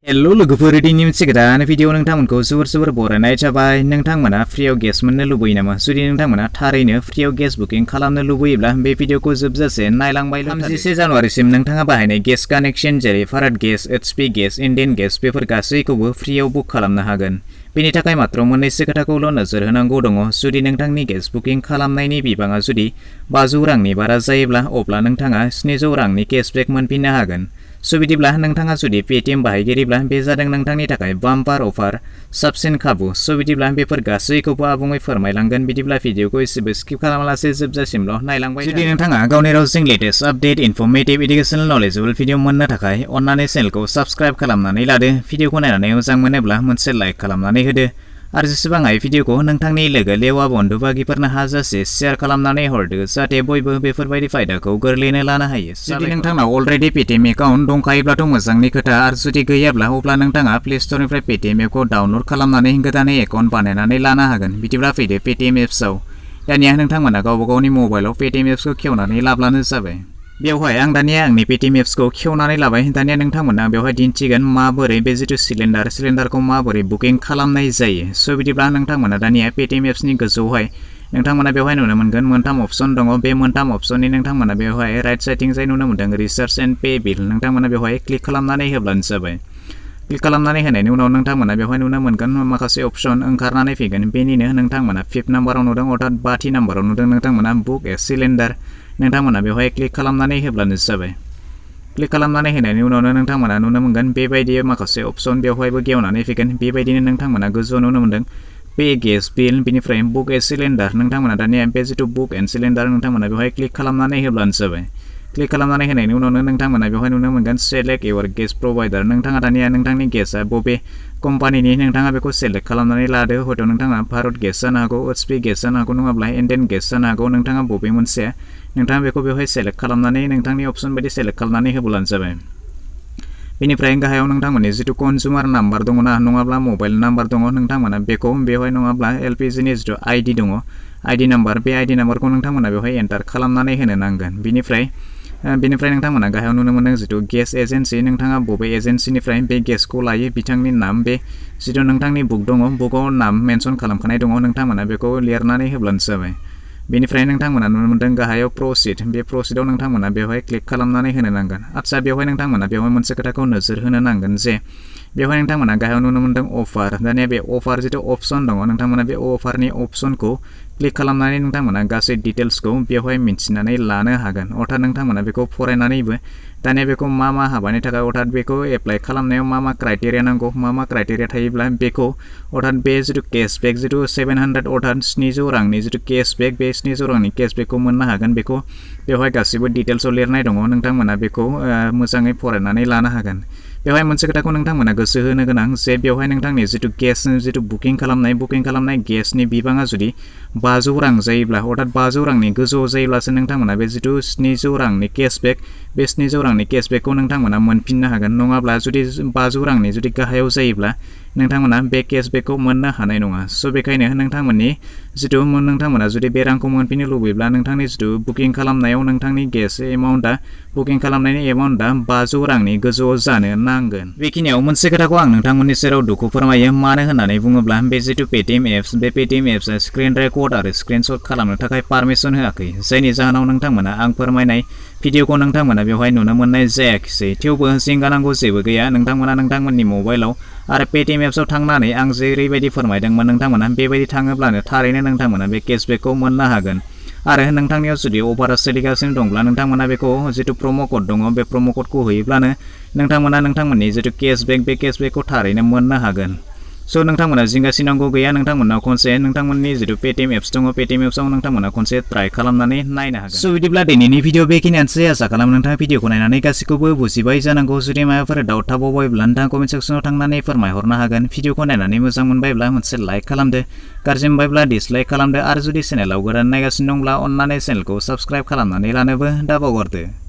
Hello लोगोफोर दिनैनि मोनसे गोदान भिडिअ नोंथांमोनखौ जोबोर बरायनाय जाबाय। नोंथांमोना फ्रियाव गेस मोननो लुबैयो नामा? जुदि नोंथांमोना थारैनो फ्रियाव गेस बुकिं खालामनो लुबैयोब्ला बे भिडिअखौ जोबजासे नायलांबाय। 31 जानुवारिसिम नोंथाङा बाहायनाय गेस कानेक्शन जेरै Bharat gas, HP gas, Indian gas बेफोर गासैखौबो फ्रियाव बुक खालामनो हागोन। बेनि थाखाय मात्र मोननैसो खोथाखौल' नोजोर होनांगौ दङ। जुदि नोंथांनि गेस बुकिं खालामनायनि बिबाङा जुदि 500 रांनि बारा जायोब्ला अब्ला नोंथाङा 700 रांनि केशबेक मोनफिननो हागोन। बिदिब्ला नोंथाङा जुदि पेटीएम बाहायगिरिब्ला बे जादों नोंथांनि थाखाय बाम्पार अफार, साबसिन खाबु। बिदिब्ला बेफोर गासैखौबो आबुङै फोरमायलांगोन। बिदिब्ला भिडिअखौ एसेबो स्किप खालामालासे जोबजासिमल' नायलांबाय। जुदि नोंथाङा गावनि रावजों latest update, informative, educational, knowledgeable video मोननो थाखाय अन्नानै चेनेलखौ साबस्क्राइब खालामनानै लादो। भिडिअखौ नायनानै मोजां मोनोब्ला मोनसे लाइक खालामनानै होदो आरो जेसेबां हायो भिडिअखौ नोंथांनि लोगो लेवा बन्धु बागिफोरनो हाजासे शेयार खालामनानै हरदो जाहाथे बयबो बेफोरबायदि फायदाखौ गोरलैयैनो लानो हायो। जुदि नोंथांनाव अलरेडि पेटीएम एकाउन्ट दंखायोब्लाथ' मोजांनि खोथा, आरो जुदि गैयाब्ला अब्ला नोंथाङा प्ले स्ट'रनिफ्राय पेटीएम एपखौ डाउनल'ड खालामनानै गोदानै एकाउन्ट बानायनानै लानो हागोन। बिदिब्ला फैदो पेटीएम एप्सआव। दानिया नोंथांमोना गावबा गावनि मबाइलाव पेटीएम एप्सखौ खेवनानै लाब्लानो जाबाय। बेवहाय आं दानिया आंनि पेटीएम एप्सखौ खेवनानै लाबाय। दानिया नोंथांमोना बेवहाय दिन्थिगोन माबोरै बे जिथु सिलिन्डारखौ माबोरै बुकिं खालामनाय जायो। बिदिब्ला नोंथांमोना दानिया पेटीएम एप्सनि गोजौआवहाय नोंथांमोना बेवहाय नुनो मोनगोन मोनथाम अपसन दङ। बे मोनथाम अपसननि नोंथांमोना बेवहाय राइट साइडथिंजाय नुनो मोनदों रिचार्ज एन्ड पे बिल। नोंथांमोना बेवहाय क्लिक खालामनानै होब्लानो जाबाय। क्लिक खालामनानै होनायनि उनाव नोंथांमोना बेवहाय नुनो मोनगोन माखासे अपसन ओंखारनानै फैगोन। बेनिनो नोंथांमोना 5 नाम्बाराव नुदों अर्थात 5थि नाम्बाराव नुदों नोंथांमोना बुक ए सिलिन्डार। नोंथांमोना बेवहाय क्लिक खालामनानै होब्लानो जाबाय। क्लिक खालामनानै होनायनि उनावनो नोंथांमोना नुनो मोनगोन बेबायदि माखासे अपसन बेवहायबो गेवनानै फैगोन। बेबायदिनो नोंथांमोना गोजौआव नुनो मोनदों पे गेस बिल, बिनिफ्राय बुक ए सिलिन्डार। नोंथांमोना दानिया बे जिथु बुक एन्ड सिलिन्डार नोंथांमोना बेवहाय क्लिक खालामनानै होब्लानो जाबाय। क्लिक खालामनानै होनायनि उनावनो नोंथांमोना बेवहाय नुनो मोनगोन सेलेक्ट इउर गेस प्रभाइडार। नोंथाङा दानिया नोंथांनि गेसआ बबे कम्पानिनि नोंथाङा बेखौ सेलेक्ट खालामनानै लादो। हयथ' नोंथाङा भारत गेस जानो हागौ, एचपी गेस जानो हागौ, नङाब्ला इन्डियान गेस जानो हागौ। नोंथाङा बबे मोनसे नोंथाङा बेखौ बेवहाय सेलेक्ट खालामनानै नोंथांनि अपसन बायदि सेलेक्ट खालामनानै होब्लानो जाबाय। बेनिफ्राय गाहायाव नोंथांमोननि जिथु कनजुमार नाम्बार दङ ना, नङाब्ला मबाइल नाम्बार दङ, नोंथांमोना बेखौ बेवहाय नङाब्ला एलपीजीनि जिथु आईडी दङ, आईडी नाम्बार, बे आईडी नाम्बारखौ नोंथांमोना बेवहाय एन्टार खालामनानै होनो नांगोन। बेनिफ्राय नोंथांमोना गाहायाव नुनो मोनदों जिथु गेस एजेन्सि। नोंथाङा बबे एजेन्सिनिफ्राय बे गेसखौ लायो बिथांनि नाम, बे जिथु नोंथांनि बुक दङ बुकआव नाम मेनसन खालामखानाय दङ, नोंथांमोना बेखौ लिरनानै होब्लानो जाबाय। बेनिफ्राय नोंथांमोना नुनो मोनदों गाहायाव प्रसिड। बे प्रसिडआव नोंथांमोना बेवहाय क्लिक खालामनानै होनो नांगोन। आदसा बेवहाय नोंथांमोना बेवहाय मोनसे खोथाखौ नोजोर होनो नांगोन जे बेवहाय नोंथांमोना गाहायाव नुनो मोनदों अफार। दानिया बे अफार जिथु अपसन दङ नोंथांमोना बे अफारनि अपसनखौ क्लिक खालामनानै नोंथांमोना गासै डिटेल्सखौ बेवहाय मिन्थिनानै लानो हागोन। अर्थात नोंथांमोना बेखौ फरायनानैबो दानिया बेखौ मा हाबानि थाखाय अर्थात बेखौ एप्लाइ खालामनायाव मा क्राइटेरिया नांगौ, मा क्राइटेरिया थायोब्ला बेखौ अर्थात बे जिथु केशबेक जिथु 700 अर्थात 700 रांनि जिथु केशबेक, बे 700 रांनि केशबेकखौ मोननो हागोन। बेखौ बेवहाय गासिबो डिटेल्सआव लिरनाय दङ। नोंथांमोना बेखौ मोजाङै फरायनानै लानो हागोन। बेवहाय मोनसे खोथाखौ नोंथांमोना गोसो होनो गोनां जे बेवहाय नोंथांनि जिथु गेस जिथु बुकिं खालामनाय गेसनि बिबाङा जुदि 500 रां जायोब्ला अर्थात 500 रांनि गोजौआव जायोब्लासो नोंथांमोना बे जिथु 700 रांनि केशबेक, बे 700 रांनि केशबेकखौ नोंथांमोना मोनफिननो हागोन। नङाब्ला जुदि 500 रांनि जुदि गाहायाव जायोब्ला नोंथांमोना बे केशबेकखौ मोननो हानाय नङा। बेखायनो नोंथांमोना जुदि बे रांखौ मोनफिननो लुबैब्ला नोंथांनि जिथु बुकिं खालामनायाव नोंथांनि गेस एमाउन्टआ बुकिं खालामनायनि एमाउन्टआ 500 रांनि गोजौआव जानो नांगोन। बेखिनियाव मोनसे खोथाखौ आं नोंथांमोननि सेराव दुखु फोरमायो। मानो होननानै बुङोब्ला बे जिथु पेटीएम एप्स, बे पेटीएम एप्सआ स्क्रिन रेकर्ड आरो स्क्रिनशट खालामनो थाखाय पारमिसन होआखै। जायनि जाहोनाव नोंथांमोना आं फोरमायनाय भिडिअखौ नोंथांमोना बेवहाय नुनो मोननाय जायाखिसै। थेवबो जिंगा नांगौ जेबो गैया। नोंथांमोना नोंथांमोननि मबाइलाव आरो पेटीएम एप्सआव थांनानै आं जेरैबायदि फोरमायदोंमोन नोंथांमोना बेबायदि थाङोब्लानो थारैनो नोंथांमोना बे केशबेकखौ मोननो हागोन। आरो नोंथांनियाव जुदि अफारा सोलिगासिनो दंब्ला नोंथांमोना बेखौ जिथु प्रम' कड दङ बे प्रम' क'डखौ होयोब्लानो नोंथांमोना नोंथांमोननि जिथु केशबेक, बे केशबेकखौ थारैनो मोननो हागोन। नोंथांमोना जिंगासिनांगौ गैया। नोंथांमोना खनसे नोंथांमोननि जिथु पेटीएम एप्स दङ पेटीएम एप्सआव नोंथांमोना खनसे ट्राइ खालामनानै नायनो हागोन। बिदिब्ला दिनैनि भिडिअ बेखिनियानोसै। आसा खालामो नोंथाङा भिडिअखौ नायनानै गासैखौबो बुजिबाय जानांगौ। जुदि माबाफोर डाउट थाबावबायब्ला नोंथाङा कमेन्ट सेक्सनाव थांनानै फोरमायहरनो हागोन। भिडिअखौ नायनानै मोजां मोनबायब्ला मोनसे लाइक खालामदो, गाज्रि मोनबायब्ला डिसलाइक खालामदो आरो जुदि चेनेलाव गोदान नायगासिनो दंब्ला अन्नानै चेनेलखौ साबस्क्राइब खालामनानै लानोबो दाबावगारदो।